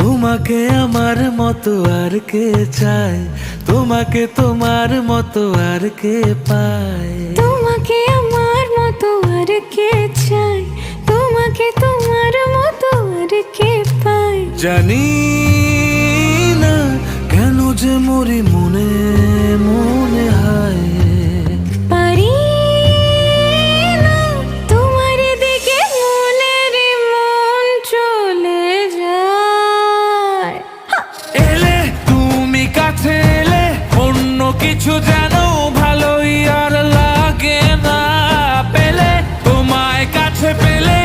তোমাকে আমার মতো আর কে চায়, তোমাকে তোমার মতো আর কে পায়। তোমাকে আমার মতো আর কে চায়, তোমাকে তোমার মতো আর কে পায়। জানি না কেন যে মরি মনে মনে হায়। পারি না তোমার দিকে মনের মন চলে যায়। এলে তুমি কাছে এলে অন্য কিছু যেন ভালোই আর লাগে না। পেলে তোমায় কাছে পেলে